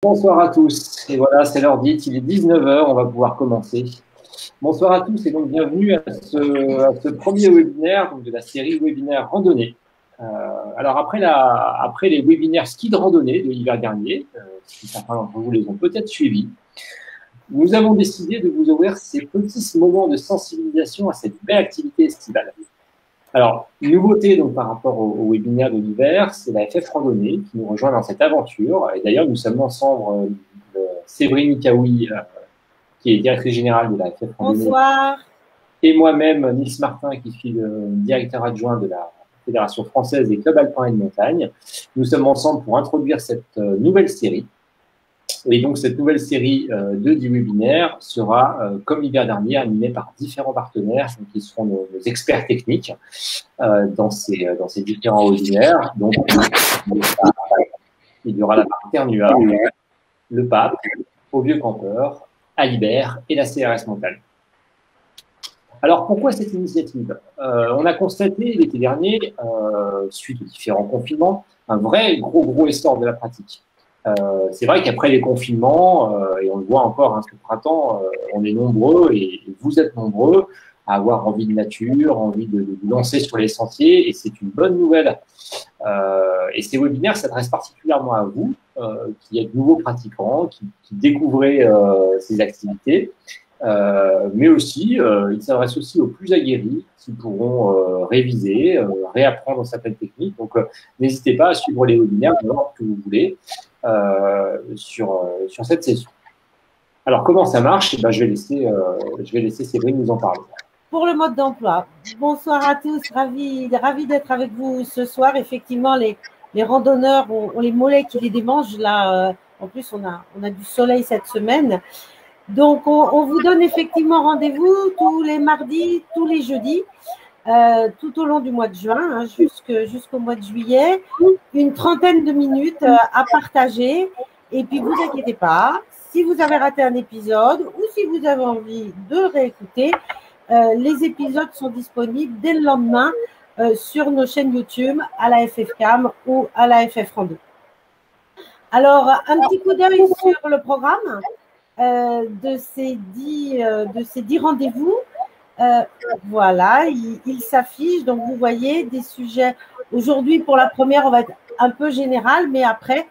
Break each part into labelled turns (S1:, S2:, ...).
S1: Bonsoir à tous. Et voilà, c'est l'heure dite, il est 19 h, on va pouvoir commencer. Bonsoir à tous et donc bienvenue à ce premier webinaire donc de la série webinaire randonnée. Alors après les webinaires ski de randonnée de l'hiver dernier, certains d'entre vous les ont peut-être suivis, nous avons décidé de vous ouvrir ces petits moments de sensibilisation à cette belle activité estivale. Alors, nouveauté donc par rapport au webinaire de l'hiver, c'est la FF Randonnée qui nous rejoint dans cette aventure. Et d'ailleurs, nous sommes ensemble Séverine Kaoui, qui est directrice générale de la FF Randonnée.
S2: Bonsoir.
S1: Et moi-même, Nils Martin, qui suis le directeur adjoint de la Fédération française des clubs alpins et de montagne. Nous sommes ensemble pour introduire cette nouvelle série. Et donc, cette nouvelle série de 10 webinaires sera, comme l'hiver dernier, animée par différents partenaires qui seront nos experts techniques dans ces différents webinaires. Donc, il y aura la marque Terre-Nuage, le Pape, Au Vieux Campeur, Alibert et la CRS Montagne. Alors, pourquoi cette initiative? On a constaté l'été dernier, suite aux différents confinements, un vrai gros essor de la pratique. C'est vrai qu'après les confinements, et on le voit encore ce printemps, on est nombreux et vous êtes nombreux à avoir envie de nature, envie de vous lancer sur les sentiers, et c'est une bonne nouvelle. Et ces webinaires s'adressent particulièrement à vous, qui êtes nouveaux pratiquants, qui découvrez ces activités, mais aussi, ils s'adressent aussi aux plus aguerris qui pourront réviser, réapprendre certaines techniques. Donc, n'hésitez pas à suivre les webinaires que vous voulez sur cette session. Alors, comment ça marche? Eh ben, je vais laisser Séverine nous en parler.
S2: Pour le mode d'emploi, bonsoir à tous, ravi d'être avec vous ce soir. Effectivement, les randonneurs ont les mollets qui les démangent. Là, en plus, on a du soleil cette semaine. Donc, on vous donne effectivement rendez-vous tous les mardis, tous les jeudis, tout au long du mois de juin, jusqu'au mois de juillet. Une trentaine de minutes à partager. Et puis, vous inquiétez pas, si vous avez raté un épisode ou si vous avez envie de réécouter, les épisodes sont disponibles dès le lendemain sur nos chaînes YouTube, à la FFCAM ou à la FF Rando. Alors, un petit coup d'œil sur le programme de ces 10 rendez-vous. Voilà, il s'affiche. Donc, vous voyez des sujets. Aujourd'hui, pour la première, on va être un peu général, mais après,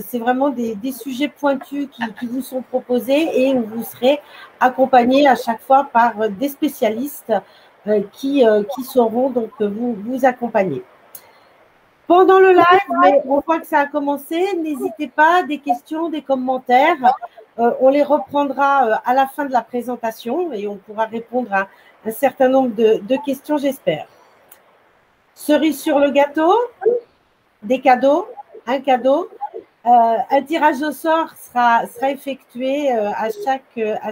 S2: c'est vraiment des sujets pointus qui vous sont proposés et vous serez accompagnés à chaque fois par des spécialistes qui sauront donc vous accompagner. Pendant le live, mais on voit que ça a commencé, n'hésitez pas, des questions, des commentaires. On les reprendra à la fin de la présentation et on pourra répondre à un certain nombre de questions, j'espère. Cerise sur le gâteau, des cadeaux, un cadeau. Un tirage au sort sera effectué à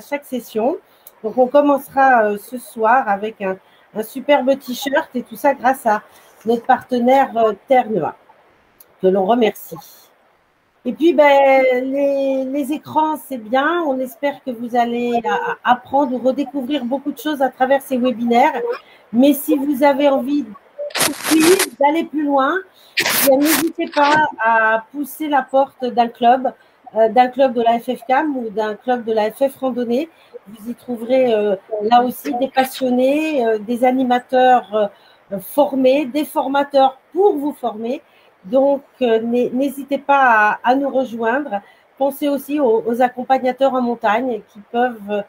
S2: chaque session. Donc, on commencera ce soir avec un superbe t-shirt et tout ça grâce à notre partenaire Terre-Nuage, que l'on remercie. Et puis, les écrans, c'est bien. On espère que vous allez apprendre ou redécouvrir beaucoup de choses à travers ces webinaires. Mais si vous avez envie d'aller plus loin, n'hésitez pas à pousser la porte d'un club de la FFCAM ou d'un club de la FF Randonnée. Vous y trouverez là aussi des passionnés, des animateurs formés, des formateurs pour vous former. Donc, n'hésitez pas à nous rejoindre. Pensez aussi aux accompagnateurs en montagne qui peuvent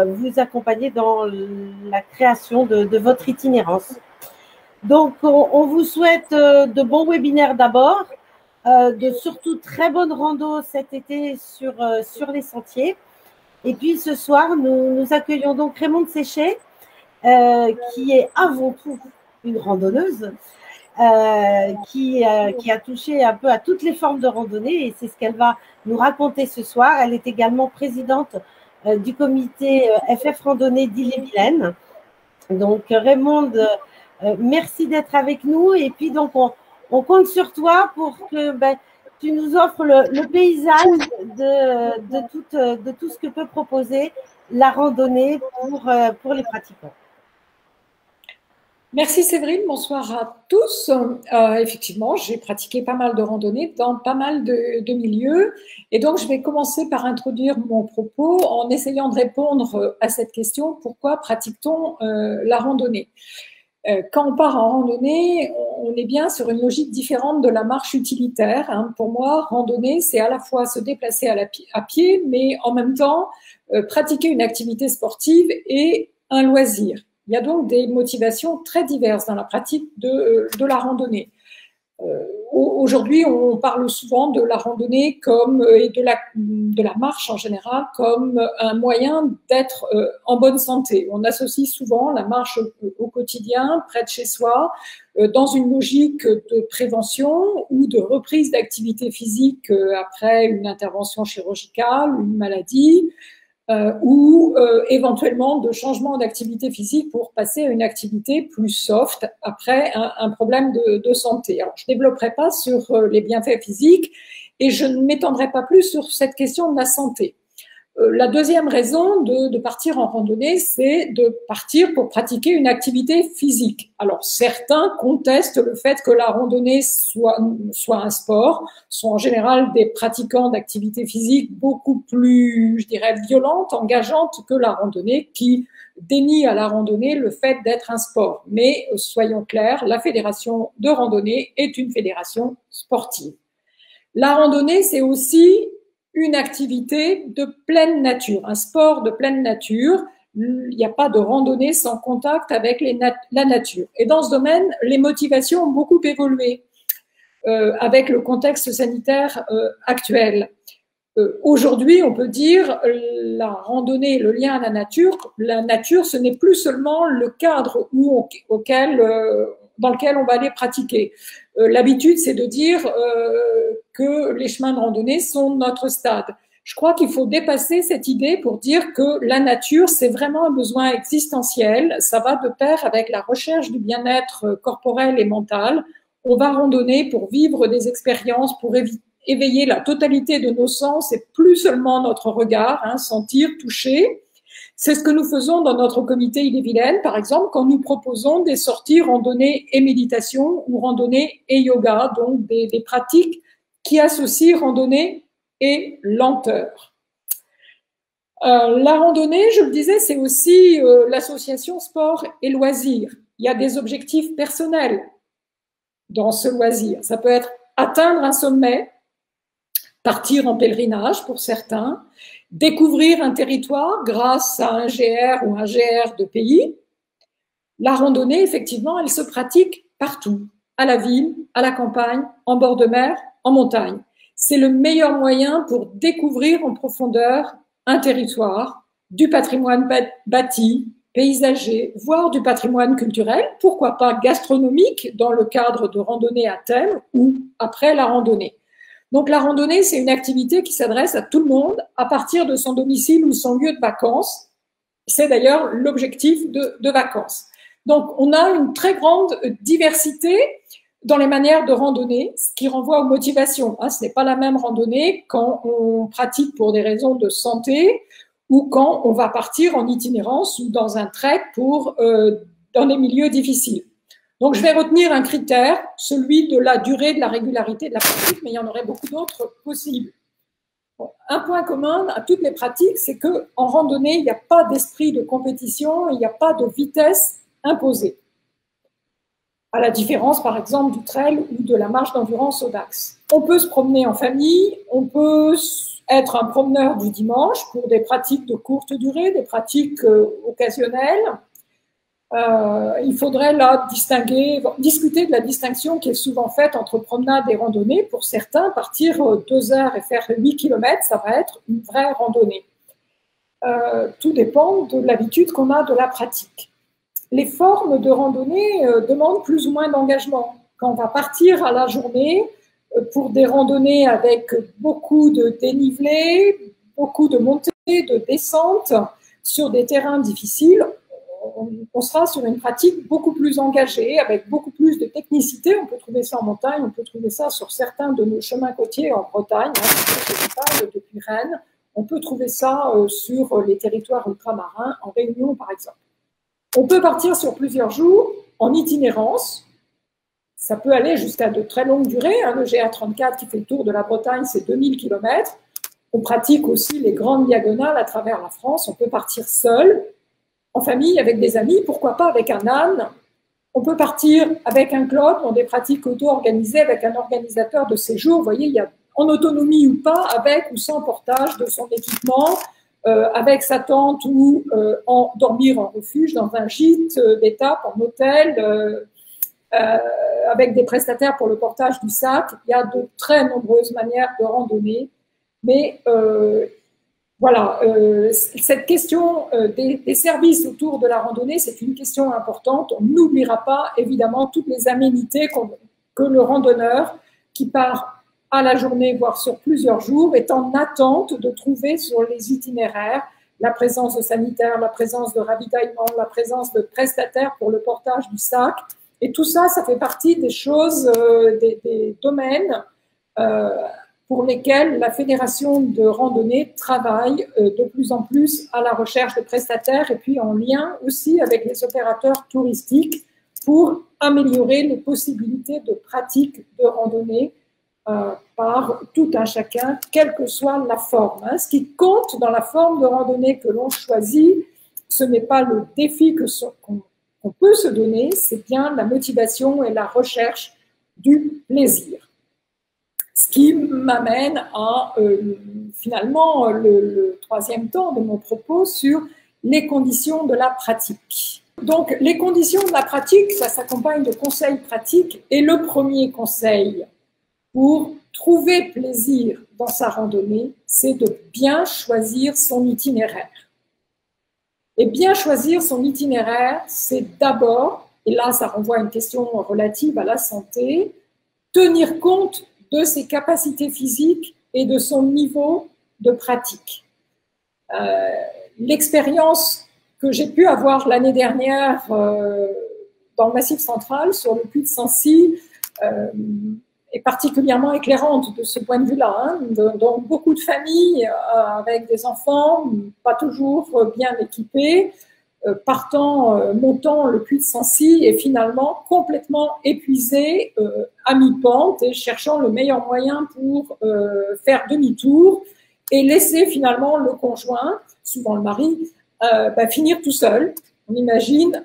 S2: vous accompagner dans la création de votre itinérance. Donc, on vous souhaite de bons webinaires d'abord, de surtout très bonnes randos cet été sur les sentiers. Et puis, ce soir, nous accueillons donc Raymonde Séché, qui est avant tout une randonneuse, qui a touché un peu à toutes les formes de randonnée et c'est ce qu'elle va nous raconter ce soir. Elle est également présidente du comité FF Randonnée d'Ille-et-Vilaine. Donc, Raymonde, merci d'être avec nous. Et puis, donc, on compte sur toi pour que tu nous offres le paysage de tout ce que peut proposer la randonnée pour les pratiquants.
S3: Merci Séverine, bonsoir à tous. Effectivement, j'ai pratiqué pas mal de randonnées dans pas mal de milieux et donc je vais commencer par introduire mon propos en essayant de répondre à cette question: pourquoi pratique-t-on la randonnée? Quand on part en randonnée, on est bien sur une logique différente de la marche utilitaire, hein. Pour moi, randonnée, c'est à la fois se déplacer à pied, mais en même temps pratiquer une activité sportive et un loisir. Il y a donc des motivations très diverses dans la pratique de la randonnée. Aujourd'hui, on parle souvent de la randonnée comme, et de la marche en général comme un moyen d'être en bonne santé. On associe souvent la marche au quotidien, près de chez soi, dans une logique de prévention ou de reprise d'activité physique après une intervention chirurgicale, une maladie, ou éventuellement de changement d'activité physique pour passer à une activité plus soft après un problème de santé. Alors, je ne développerai pas sur les bienfaits physiques et je ne m'étendrai pas plus sur cette question de la santé. La deuxième raison de partir en randonnée, c'est de partir pour pratiquer une activité physique. Alors, certains contestent le fait que la randonnée soit un sport, sont en général des pratiquants d'activités physiques beaucoup plus, je dirais, violentes, engageantes que la randonnée, qui dénie à la randonnée le fait d'être un sport. Mais soyons clairs, la fédération de randonnée est une fédération sportive. La randonnée, c'est aussi une activité de pleine nature, un sport de pleine nature. Il n'y a pas de randonnée sans contact avec la nature. Et dans ce domaine, les motivations ont beaucoup évolué avec le contexte sanitaire actuel. Aujourd'hui, on peut dire la randonnée, le lien à la nature, ce n'est plus seulement le cadre dans lequel on va aller pratiquer. L'habitude, c'est de dire que les chemins de randonnée sont notre stade. Je crois qu'il faut dépasser cette idée pour dire que la nature, c'est vraiment un besoin existentiel. Ça va de pair avec la recherche du bien-être corporel et mental. On va randonner pour vivre des expériences, pour éveiller la totalité de nos sens et plus seulement notre regard, hein, sentir, toucher. C'est ce que nous faisons dans notre comité Ille-et-Vilaine, par exemple, quand nous proposons des sorties randonnée et méditation ou randonnée et yoga, donc des pratiques qui associent randonnée et lenteur. La randonnée, je le disais, c'est aussi l'association sport et loisirs. Il y a des objectifs personnels dans ce loisir. Ça peut être atteindre un sommet, partir en pèlerinage pour certains, découvrir un territoire grâce à un GR ou un GR de pays. La randonnée, effectivement, elle se pratique partout, à la ville, à la campagne, en bord de mer, en montagne. C'est le meilleur moyen pour découvrir en profondeur un territoire, du patrimoine bâti, paysager, voire du patrimoine culturel, pourquoi pas gastronomique dans le cadre de randonnée à thème ou après la randonnée. Donc la randonnée, c'est une activité qui s'adresse à tout le monde à partir de son domicile ou son lieu de vacances. C'est d'ailleurs l'objectif de vacances. Donc on a une très grande diversité dans les manières de randonner, ce qui renvoie aux motivations. Ce n'est pas la même randonnée quand on pratique pour des raisons de santé ou quand on va partir en itinérance ou dans un trek dans des milieux difficiles. Donc, je vais retenir un critère, celui de la durée, de la régularité de la pratique, mais il y en aurait beaucoup d'autres possibles. Bon, un point commun à toutes les pratiques, c'est qu'en randonnée, il n'y a pas d'esprit de compétition, il n'y a pas de vitesse imposée. À la différence, par exemple, du trail ou de la marche d'endurance au Dax. On peut se promener en famille, on peut être un promeneur du dimanche pour des pratiques de courte durée, des pratiques occasionnelles. Il faudrait là discuter de la distinction qui est souvent faite entre promenade et randonnée. Pour certains, partir 2 heures et faire 8 km, ça va être une vraie randonnée. Tout dépend de l'habitude qu'on a de la pratique. Les formes de randonnée demandent plus ou moins d'engagement. Quand on va partir à la journée pour des randonnées avec beaucoup de dénivelé, beaucoup de montées, de descentes sur des terrains difficiles, on sera sur une pratique beaucoup plus engagée, avec beaucoup plus de technicité. On peut trouver ça en montagne, on peut trouver ça sur certains de nos chemins côtiers en Bretagne, depuis Rennes. On peut trouver ça sur les territoires ultramarins, en Réunion par exemple. On peut partir sur plusieurs jours en itinérance. Ça peut aller jusqu'à de très longues durées. Le GA34 qui fait le tour de la Bretagne, c'est 2000 km. On pratique aussi les grandes diagonales à travers la France. On peut partir seul, en famille, avec des amis, pourquoi pas avec un âne. On peut partir avec un club dans des pratiques auto-organisées avec un organisateur de séjour. Vous voyez, il y a en autonomie ou pas, avec ou sans portage de son équipement, avec sa tente ou dormir en refuge dans un gîte d'étape, en hôtel, avec des prestataires pour le portage du sac. Il y a de très nombreuses manières de randonner. Mais voilà, cette question des services autour de la randonnée, c'est une question importante. On n'oubliera pas évidemment toutes les aménités que le randonneur qui part à la journée, voire sur plusieurs jours, est en attente de trouver sur les itinéraires la présence de sanitaires, la présence de ravitaillement, la présence de prestataires pour le portage du sac. Et tout ça, ça fait partie des choses, des domaines pour lesquels la Fédération de randonnée travaille de plus en plus à la recherche de prestataires et puis en lien aussi avec les opérateurs touristiques pour améliorer les possibilités de pratique de randonnée par tout un chacun, quelle que soit la forme. Ce qui compte dans la forme de randonnée que l'on choisit, ce n'est pas le défi qu'on peut se donner, c'est bien la motivation et la recherche du plaisir. Ce qui m'amène à finalement le troisième temps de mon propos sur les conditions de la pratique. Donc les conditions de la pratique, ça s'accompagne de conseils pratiques et le premier conseil pour trouver plaisir dans sa randonnée, c'est de bien choisir son itinéraire. Et bien choisir son itinéraire, c'est d'abord, et là ça renvoie à une question relative à la santé, tenir compte de ses capacités physiques et de son niveau de pratique. L'expérience que j'ai pu avoir l'année dernière dans le Massif central, sur le puy de Sancy, est particulièrement éclairante de ce point de vue-là. Donc, beaucoup de familles avec des enfants, pas toujours bien équipés, montant le puy de Sancy et finalement complètement épuisés à mi-pente et cherchant le meilleur moyen pour faire demi-tour et laisser finalement le conjoint, souvent le mari, finir tout seul. On imagine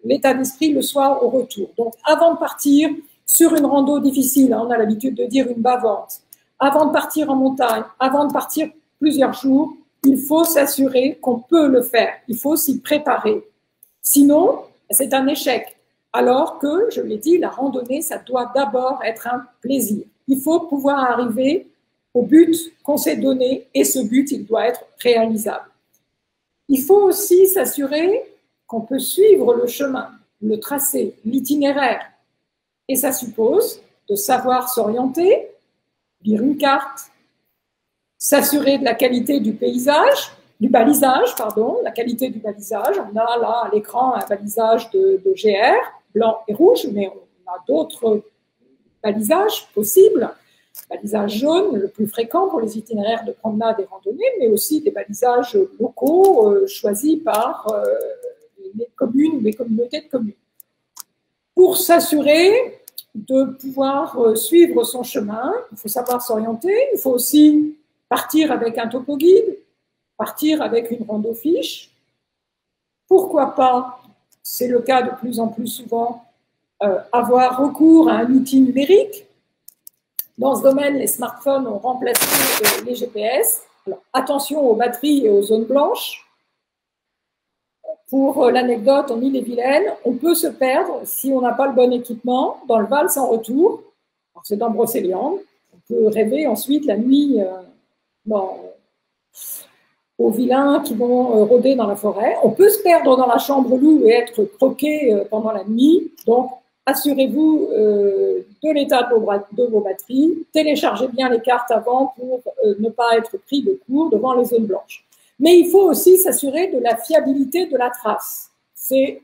S3: l'état d'esprit le soir au retour. Donc avant de partir sur une rando difficile, on a l'habitude de dire une bavante, avant de partir en montagne, avant de partir plusieurs jours, il faut s'assurer qu'on peut le faire. Il faut s'y préparer. Sinon, c'est un échec. Alors que, je l'ai dit, la randonnée, ça doit d'abord être un plaisir. Il faut pouvoir arriver au but qu'on s'est donné et ce but, il doit être réalisable. Il faut aussi s'assurer qu'on peut suivre le chemin, le tracé, l'itinéraire. Et ça suppose de savoir s'orienter, lire une carte, s'assurer de la qualité du paysage, du balisage, pardon, la qualité du balisage. On a là à l'écran un balisage de GR, blanc et rouge, mais on a d'autres balisages possibles. Balisage jaune, le plus fréquent pour les itinéraires de promenade et randonnée, mais aussi des balisages locaux choisis par les communes ou les communautés de communes. Pour s'assurer de pouvoir suivre son chemin, il faut savoir s'orienter, il faut aussi partir avec un topo guide, partir avec une rando fiche. Pourquoi pas, c'est le cas de plus en plus souvent, avoir recours à un outil numérique. Dans ce domaine, les smartphones ont remplacé les GPS. Alors, attention aux batteries et aux zones blanches. Pour l'anecdote, en Ille-et-Vilaine, on peut se perdre si on n'a pas le bon équipement dans le Val sans retour. C'est dans Brocéliande. On peut rêver ensuite la nuit aux vilains qui vont rôder dans la forêt. On peut se perdre dans la chambre loup et être croqué pendant la nuit. Donc, assurez-vous de l'état de vos batteries. Téléchargez bien les cartes avant pour ne pas être pris de court devant les zones blanches. Mais il faut aussi s'assurer de la fiabilité de la trace. C'est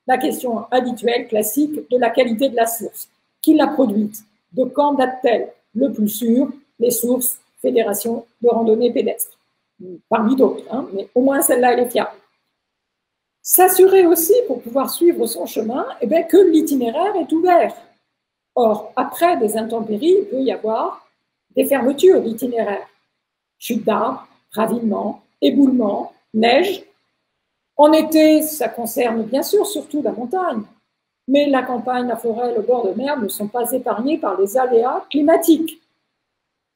S3: la question habituelle, classique, de la qualité de la source. Qui l'a produite? De quand date-t-elle? Le plus sûr, les sources Fédération de randonnée pédestre. Parmi d'autres, hein, mais au moins celle-là, elle est fiable. S'assurer aussi, pour pouvoir suivre son chemin, eh bien, que l'itinéraire est ouvert. Or, après des intempéries, il peut y avoir des fermetures d'itinéraire. Chute d'arbres, ravinement, éboulement, neige. En été, ça concerne bien sûr surtout la montagne, mais la campagne, la forêt, le bord de mer ne sont pas épargnés par les aléas climatiques.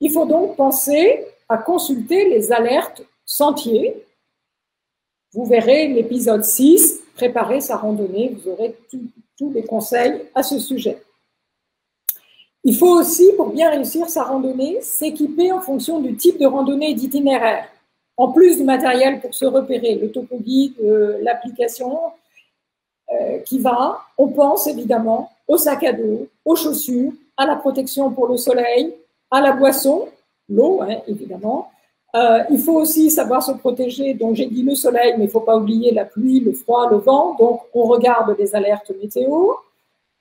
S3: Il faut donc penser à consulter les alertes sentiers. Vous verrez l'épisode 6, préparer sa randonnée, vous aurez tous les conseils à ce sujet. Il faut aussi, pour bien réussir sa randonnée, s'équiper en fonction du type de randonnée et d'itinéraire. En plus du matériel pour se repérer, le topo-guide, l'application qui va, on pense évidemment au sac à dos, aux chaussures, à la protection pour le soleil, à la boisson, l'eau évidemment. Il faut aussi savoir se protéger, donc j'ai dit le soleil, mais il ne faut pas oublier la pluie, le froid, le vent, donc on regarde les alertes météo.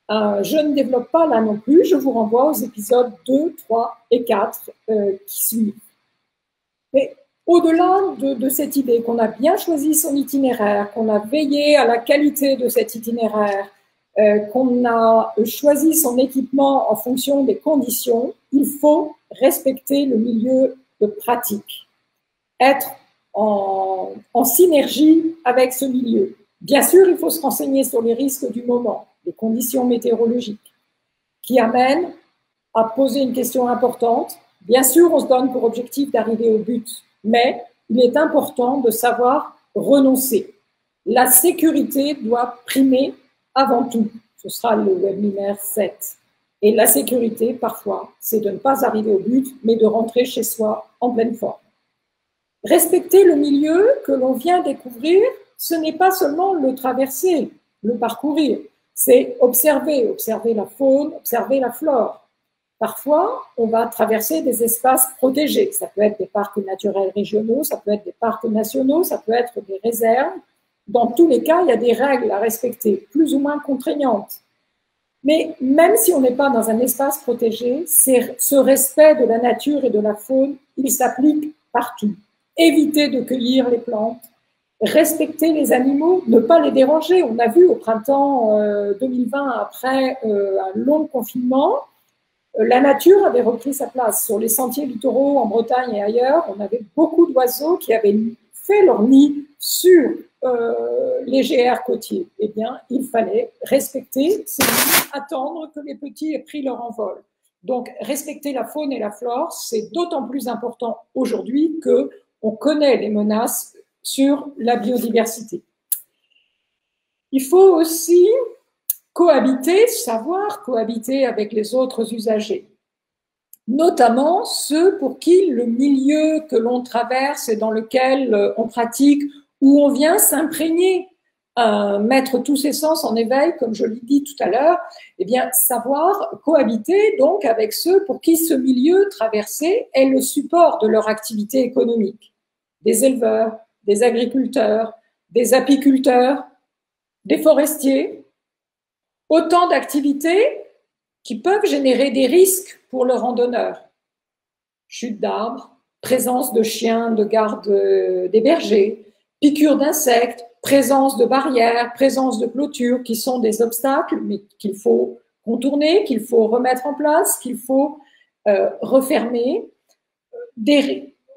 S3: Je ne développe pas là non plus, je vous renvoie aux épisodes 2, 3 et 4 qui suivent. Mais au-delà de cette idée qu'on a bien choisi son itinéraire, qu'on a veillé à la qualité de cet itinéraire, qu'on a choisi son équipement en fonction des conditions, il faut respecter le milieu de pratique, être en synergie avec ce milieu. Bien sûr, il faut se renseigner sur les risques du moment, les conditions météorologiques, qui amènent à poser une question importante. Bien sûr, on se donne pour objectif d'arriver au but, mais il est important de savoir renoncer. La sécurité doit primer avant tout. Ce sera le webinaire 7. Et la sécurité, parfois, c'est de ne pas arriver au but, mais de rentrer chez soi en pleine forme. Respecter le milieu que l'on vient découvrir, ce n'est pas seulement le traverser, le parcourir, c'est observer la faune, observer la flore. Parfois, on va traverser des espaces protégés. Ça peut être des parcs naturels régionaux, ça peut être des parcs nationaux, ça peut être des réserves. Dans tous les cas, il y a des règles à respecter, plus ou moins contraignantes. Mais même si on n'est pas dans un espace protégé, ce respect de la nature et de la faune, il s'applique partout. Éviter de cueillir les plantes, respecter les animaux, ne pas les déranger. On a vu au printemps 2020, après un long confinement, la nature avait repris sa place. Sur les sentiers littoraux en Bretagne et ailleurs, on avait beaucoup d'oiseaux qui avaient fait leur nid sur les GR côtiers. Eh bien, il fallait respecter ces nids, attendre que les petits aient pris leur envol. Donc, respecter la faune et la flore, c'est d'autant plus important aujourd'hui qu'on connaît les menaces sur la biodiversité. Il faut aussi cohabiter, savoir cohabiter avec les autres usagers, notamment ceux pour qui le milieu que l'on traverse et dans lequel on pratique, où on vient s'imprégner, mettre tous ses sens en éveil, comme je l'ai dit tout à l'heure, eh bien, savoir cohabiter donc avec ceux pour qui ce milieu traversé est le support de leur activité économique. Des éleveurs, des agriculteurs, des apiculteurs, des forestiers, autant d'activités qui peuvent générer des risques pour le randonneur. Chute d'arbres, présence de chiens de garde des bergers, piqûres d'insectes, présence de barrières, présence de clôtures qui sont des obstacles, mais qu'il faut contourner, qu'il faut remettre en place, qu'il faut refermer.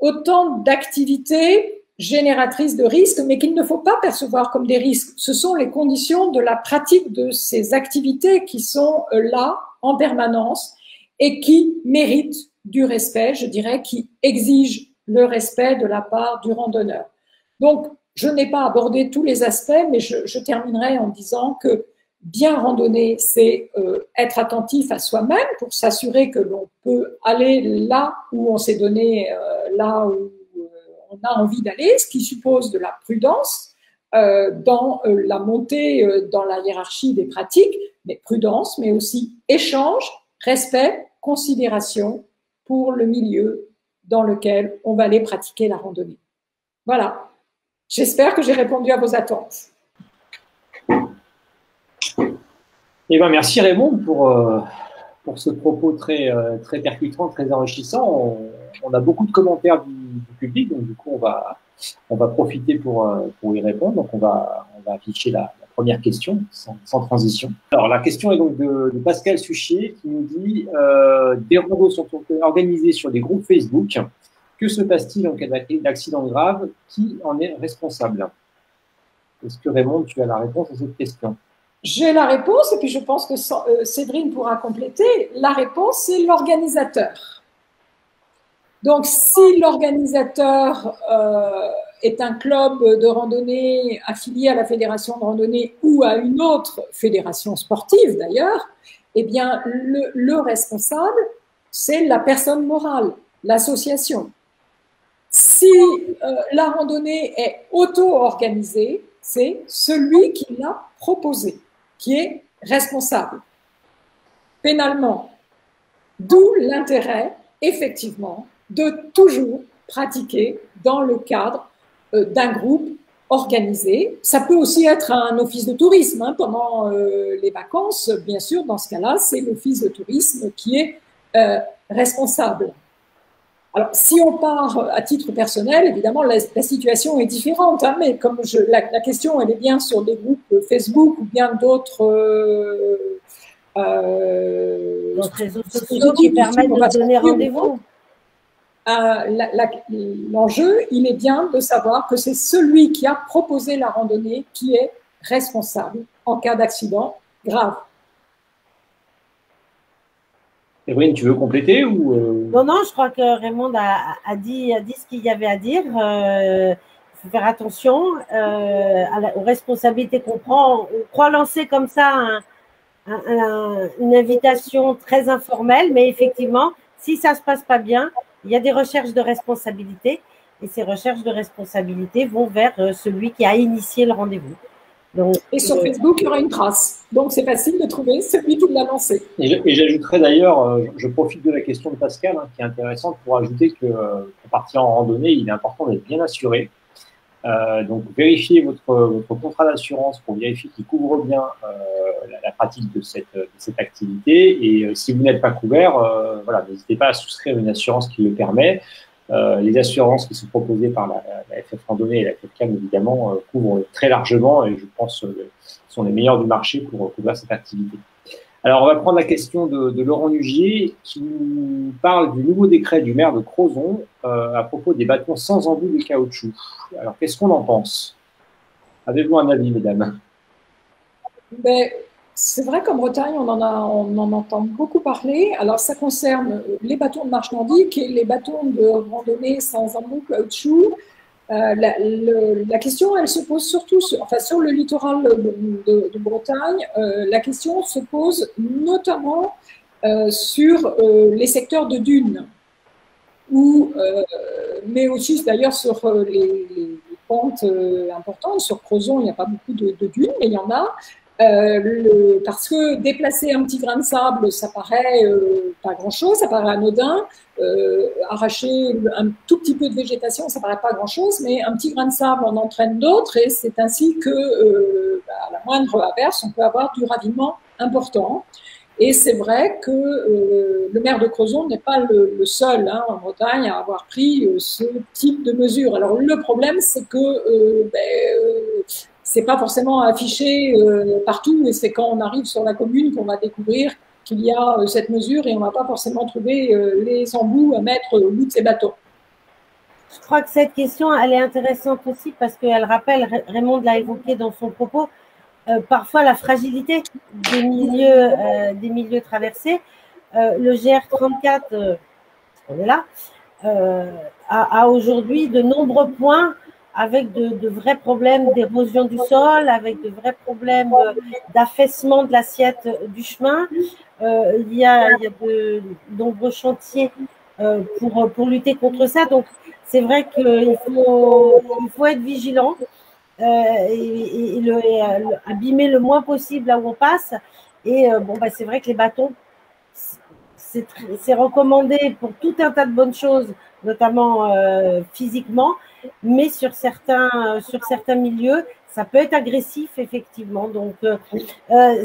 S3: Autant d'activités génératrices de risques, mais qu'il ne faut pas percevoir comme des risques. Ce sont les conditions de la pratique de ces activités qui sont là en permanence et qui méritent du respect, je dirais, qui exigent le respect de la part du randonneur. Donc, je n'ai pas abordé tous les aspects, mais je terminerai en disant que bien randonner, c'est être attentif à soi-même pour s'assurer que l'on peut aller là où on s'est donné, là où on a envie d'aller, ce qui suppose de la prudence dans la montée, dans la hiérarchie des pratiques, mais prudence, mais aussi échange, respect, considération pour le milieu dans lequel on va aller pratiquer la randonnée. Voilà. J'espère que j'ai répondu à vos attentes.
S1: Eh ben, merci Raymond pour ce propos très percutant, très enrichissant. On a beaucoup de commentaires du public, donc du coup on va profiter pour y répondre. Donc on va va afficher la première question, sans transition. Alors, la question est donc de Pascal Suchier qui nous dit des randos sont organisés sur des groupes Facebook. Que se passe-t-il en cas d'accident grave? Qui en est responsable? Est-ce que Raymond, tu as la réponse à cette question?
S3: J'ai la réponse et puis je pense que Séverine pourra compléter. La réponse, c'est l'organisateur. Donc, si l'organisateur est un club de randonnée affilié à la fédération de randonnée ou à une autre fédération sportive d'ailleurs, eh bien, le responsable, c'est la personne morale, l'association. Si la randonnée est auto-organisée, c'est celui qui l'a proposée qui est responsable pénalement. D'où l'intérêt, effectivement, de toujours pratiquer dans le cadre d'un groupe organisé. Ça peut aussi être un office de tourisme pendant les vacances. Bien sûr, dans ce cas-là, c'est l'office de tourisme qui est responsable. Alors, si on part à titre personnel, évidemment, la situation est différente, mais comme la question, elle est bien sur des groupes Facebook ou bien d'autres
S2: réseaux sociaux qui permettent de donner rendez-vous.
S3: L'enjeu, il est bien de savoir que c'est celui qui a proposé la randonnée qui est responsable en cas d'accident grave.
S1: Séverine, tu veux compléter ou
S2: Non, je crois que Raymond a dit ce qu'il y avait à dire. Il faut faire attention aux responsabilités qu'on prend. On croit lancer comme ça une invitation très informelle, mais effectivement, si ça ne se passe pas bien, il y a des recherches de responsabilité et ces recherches de responsabilité vont vers celui qui a initié le rendez-vous. Donc,
S3: et sur Facebook, il y aura une trace. Donc, c'est facile de trouver celui qui l'a lancé.
S1: Et j'ajouterais d'ailleurs, je profite de la question de Pascal, qui est intéressante, pour ajouter que pour partir en randonnée, il est important d'être bien assuré. Donc, vérifiez votre contrat d'assurance pour vérifier qu'il couvre bien la pratique de cette activité. Et si vous n'êtes pas couvert, voilà, n'hésitez pas à souscrire une assurance qui le permet. Les assurances qui sont proposées par la FF Randonnée et la FFCAM, évidemment, couvrent très largement et je pense sont les meilleurs du marché pour couvrir cette activité. Alors, on va prendre la question de Laurent Nugier qui nous parle du nouveau décret du maire de Crozon à propos des bâtons sans embout de caoutchouc. Alors, qu'est-ce qu'on en pense? Avez-vous un avis, mesdames?
S3: C'est vrai qu'en Bretagne, on en entend beaucoup parler. Alors, ça concerne les bâtons de marche nordique et les bâtons de randonnée sans embout caoutchouc. La question, elle se pose surtout sur le littoral de Bretagne. La question se pose notamment sur les secteurs de dunes, mais aussi d'ailleurs sur les pentes importantes. Sur Crozon, il n'y a pas beaucoup de dunes, mais il y en a. Parce que déplacer un petit grain de sable, ça paraît pas grand-chose, ça paraît anodin. Arracher un tout petit peu de végétation, ça paraît pas grand-chose, mais un petit grain de sable en entraîne d'autres et c'est ainsi que à la moindre averse, on peut avoir du ravinement important. Et c'est vrai que le maire de Crozon n'est pas le seul en Bretagne à avoir pris ce type de mesures. Alors le problème, c'est que c'est pas forcément affiché partout et c'est quand on arrive sur la commune qu'on va découvrir qu'il y a cette mesure et on va pas forcément trouver les embouts à mettre au bout de ces bâtons.
S2: Je crois que cette question, elle est intéressante aussi parce qu'elle rappelle, Raymond l'a évoqué dans son propos, parfois la fragilité des milieux traversés. Le GR34, on est là, a aujourd'hui de nombreux points avec de vrais problèmes d'érosion du sol, avec de vrais problèmes d'affaissement de l'assiette du chemin. Il y a de nombreux chantiers pour lutter contre ça. Donc, c'est vrai qu'il faut être vigilant et abîmer le moins possible là où on passe. Et c'est vrai que les bâtons, c'est recommandé pour tout un tas de bonnes choses, notamment physiquement, mais sur certains milieux, ça peut être agressif effectivement. Donc,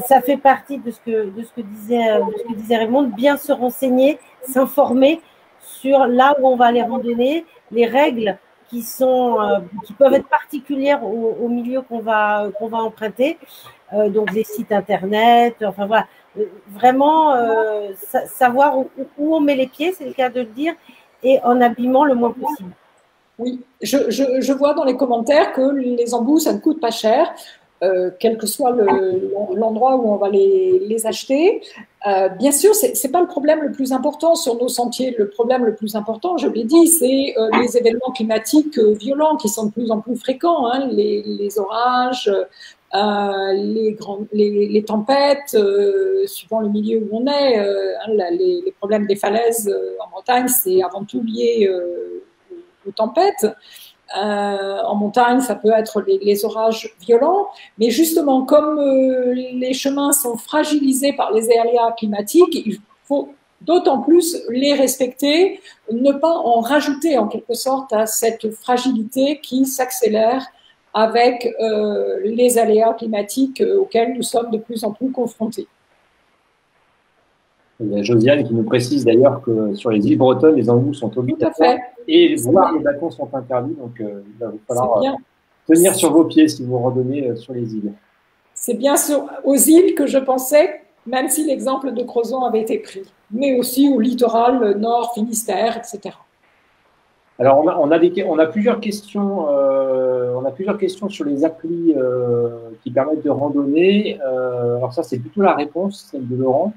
S2: ça fait partie de ce que disait Raymond, bien se renseigner, s'informer sur là où on va aller randonner, les règles qui peuvent être particulières au milieu qu'on va emprunter, donc les sites internet, enfin voilà, vraiment savoir où on met les pieds, c'est le cas de le dire, et en habillement le moins possible.
S3: Oui, je vois dans les commentaires que les embouts, ça ne coûte pas cher, quel que soit l'endroit où on va les acheter. Bien sûr, c'est pas le problème le plus important sur nos sentiers. Le problème le plus important, je l'ai dit, c'est les événements climatiques violents qui sont de plus en plus fréquents, hein, les orages, les tempêtes, suivant le milieu où on est. Les problèmes des falaises en Bretagne, c'est avant tout lié aux tempêtes. En montagne, ça peut être les orages violents, mais justement, comme les chemins sont fragilisés par les aléas climatiques, il faut d'autant plus les respecter, ne pas en rajouter en quelque sorte à cette fragilité qui s'accélère avec les aléas climatiques auxquels nous sommes de plus en plus confrontés.
S1: Il y a Josiane qui nous précise d'ailleurs que sur les îles bretonnes, les embouts sont obligatoires et voire les bâtons sont interdits. Donc, il va vous falloir tenir sur vos pieds si vous randonnez sur les îles.
S3: C'est bien aux îles que je pensais, même si l'exemple de Crozon avait été pris, mais aussi au littoral nord, Finistère, etc.
S1: Alors, on a plusieurs questions. On a plusieurs questions sur les applis qui permettent de randonner. Alors ça, c'est plutôt la réponse, celle de Laurent.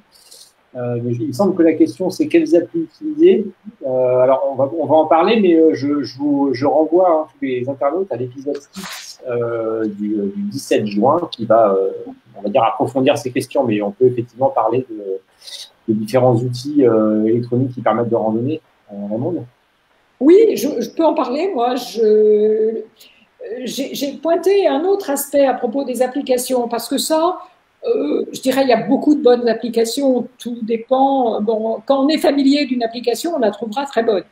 S1: Mais il me semble que la question, c'est quelles applis utiliser. Alors, on va en parler, mais je renvoie tous les internautes à l'épisode 6 du 17 juin qui va, on va dire, approfondir ces questions, mais on peut effectivement parler de différents outils électroniques qui permettent de randonner dans le monde.
S3: Oui, je peux en parler. Moi, j'ai pointé un autre aspect à propos des applications, parce que ça, je dirais, il y a beaucoup de bonnes applications, tout dépend. Bon, quand on est familier d'une application, on la trouvera très bonne.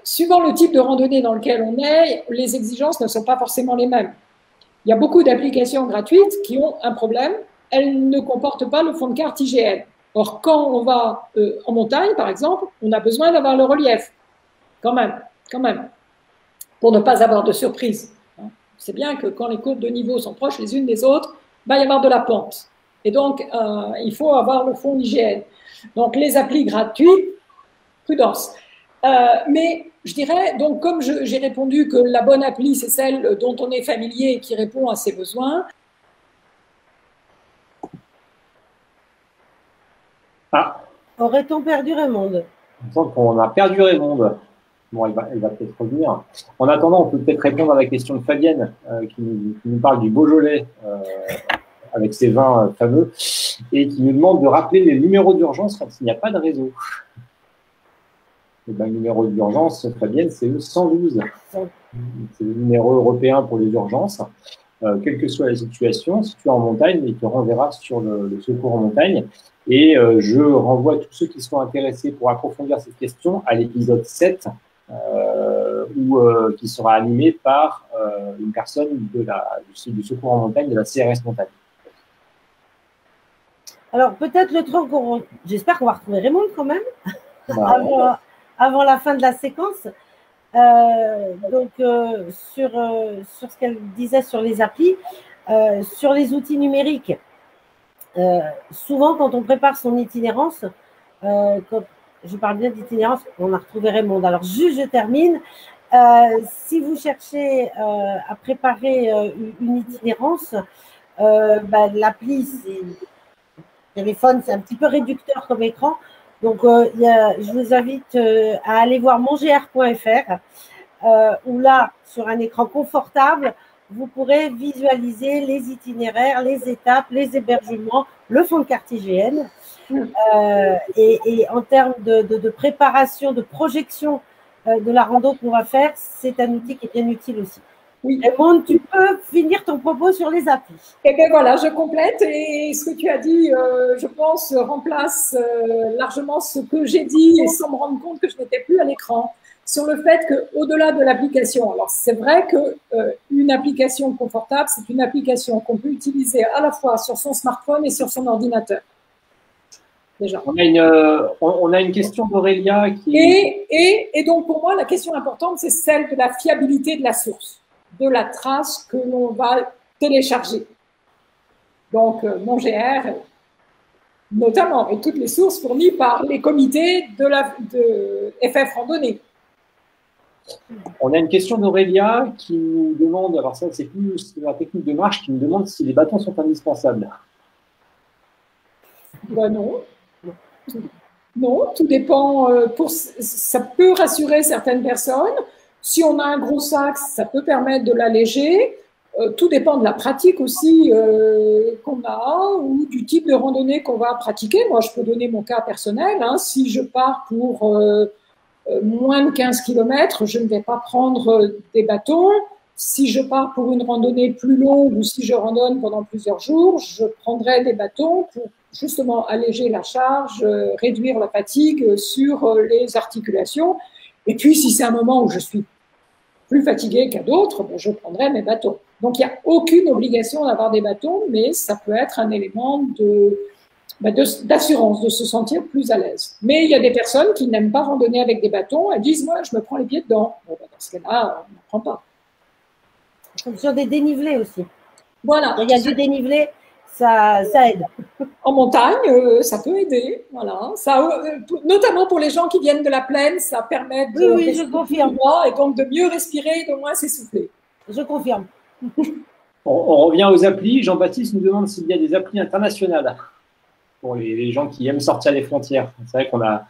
S3: Suivant le type de randonnée dans lequel on est, les exigences ne sont pas forcément les mêmes. Il y a beaucoup d'applications gratuites qui ont un problème, elles ne comportent pas le fond de carte IGN. Or, quand on va en montagne, par exemple, on a besoin d'avoir le relief, quand même, pour ne pas avoir de surprise. C'est bien que quand les côtes de niveau sont proches les unes des autres, il va y avoir de la pente. Et donc, il faut avoir le fond IGN. Donc, les applis gratuites, prudence. Mais je dirais, donc, comme j'ai répondu que la bonne appli, c'est celle dont on est familier et qui répond à ses besoins.
S1: Ah.
S2: Aurait-on perdu Raymond?
S1: Il me semble qu'on a perdu Raymond. Bon, elle va peut-être revenir. En attendant, on peut peut-être répondre à la question de Fabienne qui nous parle du Beaujolais avec ses vins fameux et qui nous demande de rappeler les numéros d'urgence quand il n'y a pas de réseau. Et ben, le numéro d'urgence, Fabienne, c'est le 112. C'est le numéro européen pour les urgences. Quelle que soit la situation, si tu es en montagne, il te renverra sur le secours en montagne. Et je renvoie tous ceux qui sont intéressés pour approfondir cette question à l'épisode 7, qui sera animé par une personne du secours en montagne de la CRS Montagne.
S2: Alors, peut-être le truc, j'espère qu'on va retrouver Raymond quand même, avant la fin de la séquence. Sur ce qu'elle disait sur les applis, sur les outils numériques, souvent quand on prépare son itinérance, quand je parle bien d'itinérance, on a retrouvé Raymond. Alors juste je termine, si vous cherchez à préparer une itinérance, l'appli, téléphone, c'est un petit peu réducteur comme écran. Donc, je vous invite à aller voir mongr.fr où là, sur un écran confortable, vous pourrez visualiser les itinéraires, les étapes, les hébergements, le fond de carte IGN. Et en termes de préparation, de projection de la rando qu'on va faire, c'est un outil qui est bien utile aussi. Oui. Raymond, tu peux finir ton propos sur les applis.
S3: Eh bien voilà, je complète et ce que tu as dit, je pense, remplace largement ce que j'ai dit et sans me rendre compte que je n'étais plus à l'écran sur le fait qu'au-delà de l'application, alors c'est vrai qu'une application confortable, c'est une application qu'on peut utiliser à la fois sur son smartphone et sur son ordinateur. déjà.
S1: On a une question d'Aurélia qui est…
S3: Et donc, pour moi, la question importante, c'est celle de la fiabilité de la source, de la trace que l'on va télécharger. Donc, mon GR, notamment, et toutes les sources fournies par les comités de FF Randonnée.
S1: On a une question d'Aurélia qui nous demande, alors ça c'est plus la technique de marche, qui nous demande si les bâtons sont indispensables.
S3: Ben non. Non, tout dépend. Ça peut rassurer certaines personnes. Si on a un gros sac, ça peut permettre de l'alléger. Tout dépend de la pratique aussi qu'on a ou du type de randonnée qu'on va pratiquer. Moi, je peux donner mon cas personnel. Hein. Si je pars pour moins de 15 km, je ne vais pas prendre des bâtons. Si je pars pour une randonnée plus longue ou si je randonne pendant plusieurs jours, je prendrai des bâtons pour justement alléger la charge, réduire la fatigue sur les articulations. Et puis, si c'est un moment où je suis plus fatiguée qu'à d'autres, ben, je prendrai mes bâtons. Donc, il n'y a aucune obligation d'avoir des bâtons, mais ça peut être un élément d'assurance, de se sentir plus à l'aise. Mais il y a des personnes qui n'aiment pas randonner avec des bâtons, elles disent, moi, je me prends les pieds dedans. Bon, ben, dans ce cas-là, on n'en prend pas.
S2: Sur des dénivelés aussi.
S3: Voilà.
S2: Il y a du dénivelé, ça aide.
S3: En montagne, ça peut aider. Voilà. Ça, notamment pour les gens qui viennent de la plaine, ça permet de
S2: oui, je confirme.
S3: Et donc de mieux respirer, de moins s'essouffler.
S2: Je confirme.
S1: On revient aux applis. Jean-Baptiste nous demande s'il y a des applis internationales pour les gens qui aiment sortir des frontières. C'est vrai qu'on a,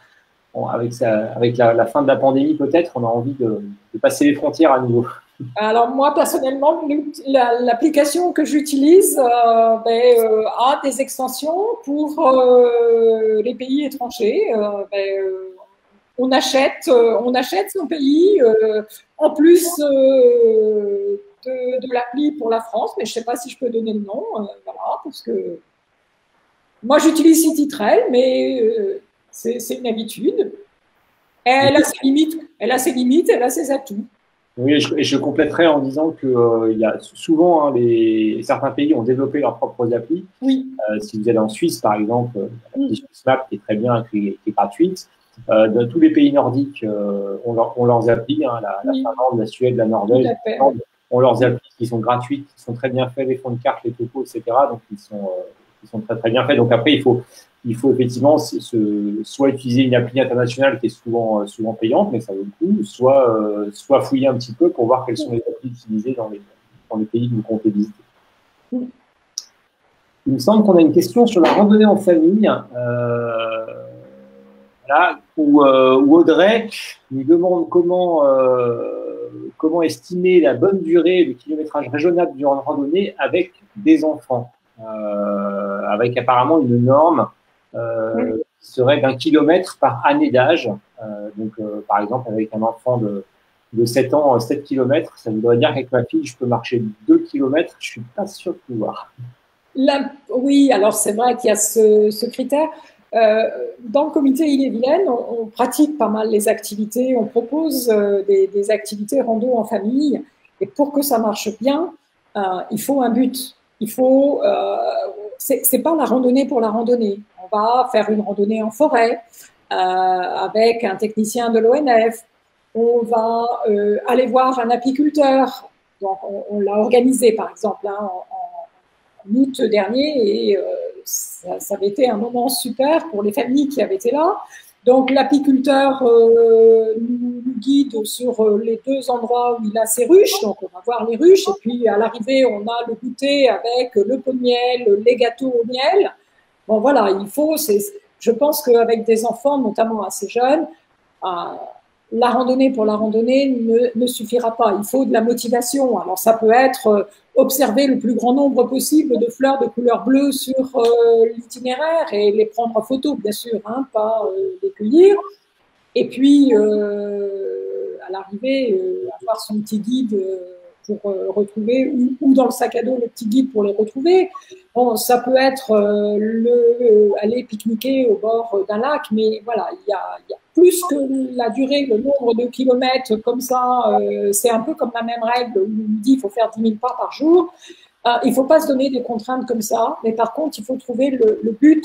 S1: avec la fin de la pandémie peut-être, on a envie de passer les frontières à nouveau.
S3: Alors moi personnellement, l'application que j'utilise a des extensions pour les pays étrangers. On achète son pays en plus de l'appli pour la France, mais je ne sais pas si je peux donner le nom. Voilà, parce que moi j'utilise CityTrail, mais c'est une habitude. Elle a ses limites, elle a ses atouts.
S1: Oui, et je compléterai en disant que il y a souvent certains pays ont développé leurs propres applis.
S3: Oui.
S1: Si vous allez en Suisse, par exemple, l'application Snap qui est très bien, qui est gratuite. Dans tous les pays nordiques ont leurs applis. Hein, la Finlande, la Suède, la Norvège, ont leurs applis qui sont gratuites, qui sont très bien faits, les fonds de carte, les topos, etc. Donc ils sont très très bien faits. Donc après il faut effectivement soit utiliser une appli internationale qui est souvent payante, mais ça vaut le coup, soit fouiller un petit peu pour voir quelles sont les applis utilisées dans les pays que vous comptez visiter. Il me semble qu'on a une question sur la randonnée en famille, où Audrey nous demande comment estimer la bonne durée de kilométrage raisonnable d'une randonnée avec des enfants, avec apparemment une norme qui serait d'1 kilomètre par année d'âge. Par exemple, avec un enfant de 7 ans, 7 km, ça voudrait dire qu'avec ma fille, je peux marcher 2 km. Je ne suis pas sûr de pouvoir.
S3: Oui, alors c'est vrai qu'il y a ce critère. Dans le comité Ille-et-Vilaine, on pratique pas mal les activités, on propose des activités rando en famille. Et pour que ça marche bien, il faut un but. C'est pas la randonnée pour la randonnée. On va faire une randonnée en forêt avec un technicien de l'ONF. On va aller voir un apiculteur. Donc, on l'a organisé, par exemple, hein, en août dernier, et ça avait été un moment super pour les familles qui avaient été là. Donc, l'apiculteur nous guide sur les 2 endroits où il a ses ruches. Donc, on va voir les ruches. Et puis, à l'arrivée, on a le goûter avec le pot de miel, les gâteaux au miel. Bon, voilà, je pense qu'avec des enfants, notamment assez jeunes, la randonnée pour la randonnée ne suffira pas. Il faut de la motivation. Alors, ça peut être observer le plus grand nombre possible de fleurs de couleur bleue sur l'itinéraire et les prendre en photo, bien sûr, hein, pas les cueillir. Et puis, à l'arrivée, avoir son petit guide pour retrouver, ou dans le sac à dos, le petit guide pour les retrouver. Bon, ça peut être aller pique-niquer au bord d'un lac, mais voilà, il y a plus que la durée, le nombre de kilomètres comme ça, c'est un peu comme la même règle où on dit qu'il faut faire 10 000 pas par jour. Il ne faut pas se donner des contraintes comme ça, mais par contre, il faut trouver le but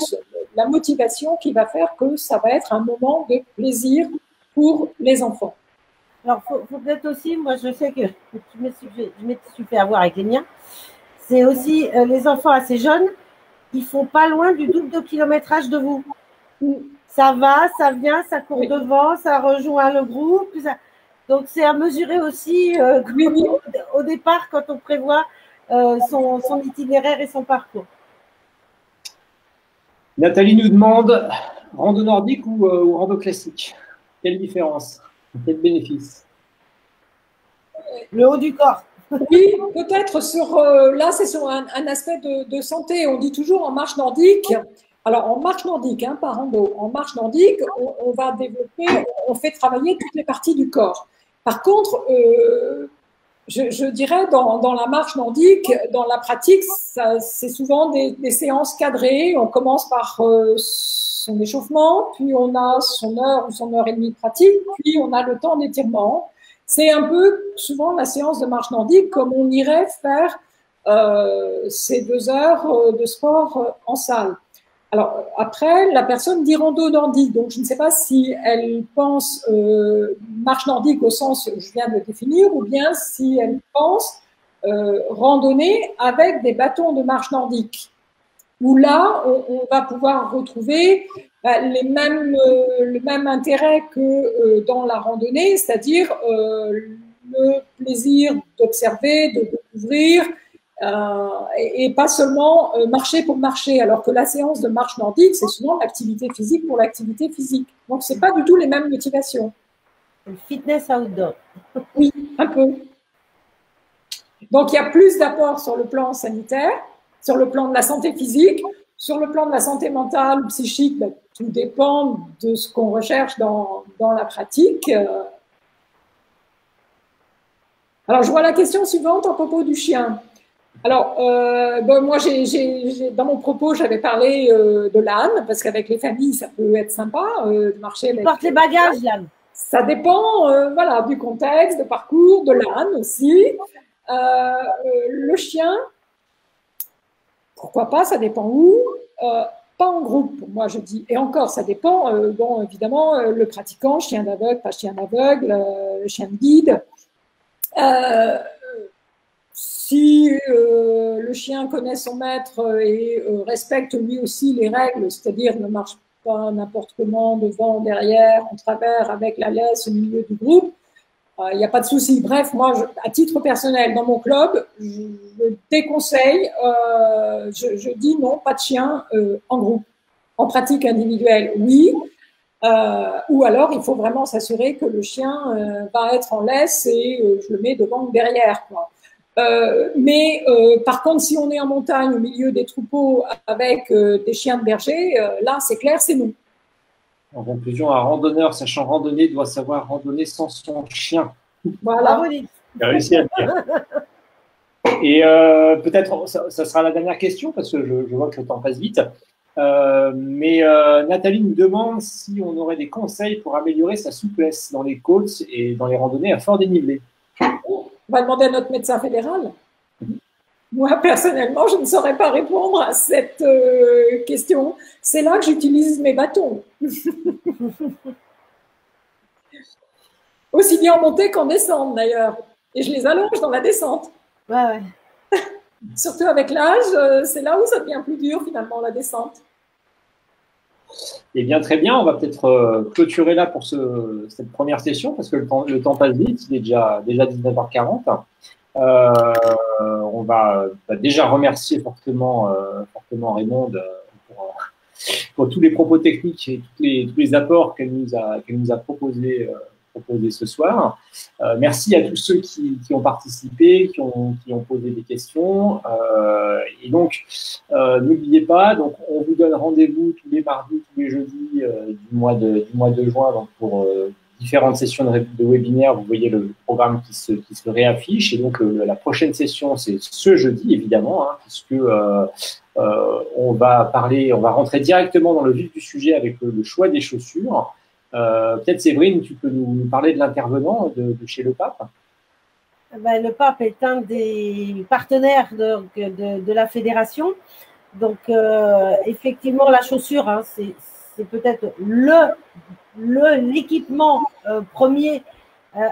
S3: la motivation qui va faire que ça va être un moment de plaisir pour les enfants.
S2: Alors, faut peut-être aussi, moi je sais que je me suis fait avoir avec les miens, c'est aussi les enfants assez jeunes, ils font pas loin du double de kilométrage de vous. Ça va, ça vient, ça court devant, ça rejoint le groupe. Donc, c'est à mesurer aussi au départ quand on prévoit son itinéraire et son parcours.
S1: Nathalie nous demande rando nordique ou rando classique? Quelle différence? Quel bénéfice?
S2: Le haut du corps.
S3: Oui, peut-être là, c'est sur un aspect de santé. On dit toujours en marche nordique. Alors, en marche nordique, pas rando. En marche nordique, on va développer, on fait travailler toutes les parties du corps. Par contre, je dirais dans la marche nordique, dans la pratique, c'est souvent des séances cadrées. On commence par son échauffement, puis on a son heure ou son heure et demie de pratique, puis on a le temps d'étirement. C'est un peu souvent la séance de marche nordique comme on irait faire ces 2 heures de sport en salle. Alors après, la personne dit rando nordique, donc je ne sais pas si elle pense marche nordique au sens que je viens de le définir, ou bien si elle pense randonnée avec des bâtons de marche nordique, où là, on va pouvoir retrouver le même intérêt que dans la randonnée, c'est-à-dire le plaisir d'observer, de découvrir, et pas seulement marcher pour marcher, alors que la séance de marche nordique, c'est souvent l'activité physique pour l'activité physique. Donc, c'est pas du tout les mêmes motivations.
S2: Le fitness outdoor.
S3: Oui, un peu. Donc, il y a plus d'apports sur le plan sanitaire, sur le plan de la santé physique, sur le plan de la santé mentale ou psychique, tout dépend de ce qu'on recherche dans la pratique. Alors, je vois la question suivante à propos du chien. Alors, moi, dans mon propos, j'avais parlé de l'âne, parce qu'avec les familles, ça peut être sympa de marcher avec.
S2: Porte les bagages, l'âne.
S3: Ça dépend, voilà, du contexte, du parcours, de l'âne aussi. Le chien, pourquoi pas, ça dépend où. Pas en groupe, moi je dis. Et encore, ça dépend, bon, évidemment, le pratiquant, chien d'aveugle, pas chien d'aveugle, chien de guide. Si le chien connaît son maître et respecte lui aussi les règles, c'est-à-dire ne marche pas n'importe comment, devant, derrière, en travers, avec la laisse au milieu du groupe, il n'y a pas de souci. Bref, moi, à titre personnel, dans mon club, je déconseille, je dis non, pas de chien en groupe. En pratique individuelle, oui. Ou alors, il faut vraiment s'assurer que le chien va être en laisse et je le mets devant ou derrière, quoi. Mais par contre, si on est en montagne au milieu des troupeaux avec des chiens de berger, là, c'est clair, c'est non.
S1: En conclusion, un randonneur sachant randonner doit savoir randonner sans son chien.
S3: Voilà.
S1: J'ai réussi à le dire. Et peut-être, ça sera la dernière question parce que je vois que le temps passe vite. Mais Nathalie nous demande si on aurait des conseils pour améliorer sa souplesse dans les côtes et dans les randonnées à fort dénivelé.
S3: On va demander à notre médecin fédéral. Moi, personnellement, je ne saurais pas répondre à cette question. C'est là que j'utilise mes bâtons. Aussi bien en montée qu'en descente, d'ailleurs. Et je les allonge dans la descente.
S2: Ouais.
S3: Surtout avec l'âge, c'est là où ça devient plus dur, finalement, la descente.
S1: Eh bien, très bien. On va peut-être clôturer là pour cette première session parce que le temps passe vite. Il est déjà 19h40. On va déjà remercier fortement Raymond pour tous les propos techniques et tous les apports qu'elle nous a proposés ce soir. Merci à tous ceux qui ont participé, qui ont posé des questions. Et donc, n'oubliez pas, donc, on vous donne rendez-vous tous les mardis, tous les jeudis du mois de juin donc pour différentes sessions de webinaire. Vous voyez le programme qui se réaffiche. Et donc, la prochaine session, c'est ce jeudi, évidemment, puisque on va rentrer directement dans le vif du sujet avec le choix des chaussures. Peut-être Séverine, tu peux nous parler de l'intervenant de chez Le Pape.
S2: Le Pape est un des partenaires de la fédération. Donc, effectivement, la chaussure, hein, c'est peut-être l'équipement premier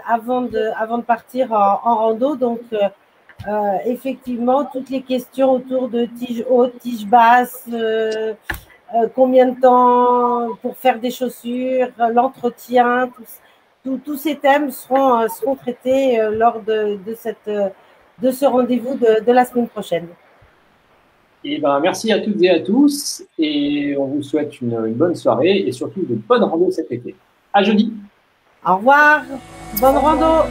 S2: avant de partir en rando. Donc, effectivement, toutes les questions autour de tige haute, tige basse, combien de temps pour faire des chaussures, l'entretien, tous ces thèmes seront traités lors de ce rendez-vous de la semaine prochaine.
S1: Et ben, merci à toutes et à tous et on vous souhaite une bonne soirée et surtout de bonnes randos cet été. À jeudi.
S2: Au revoir, bonne rando.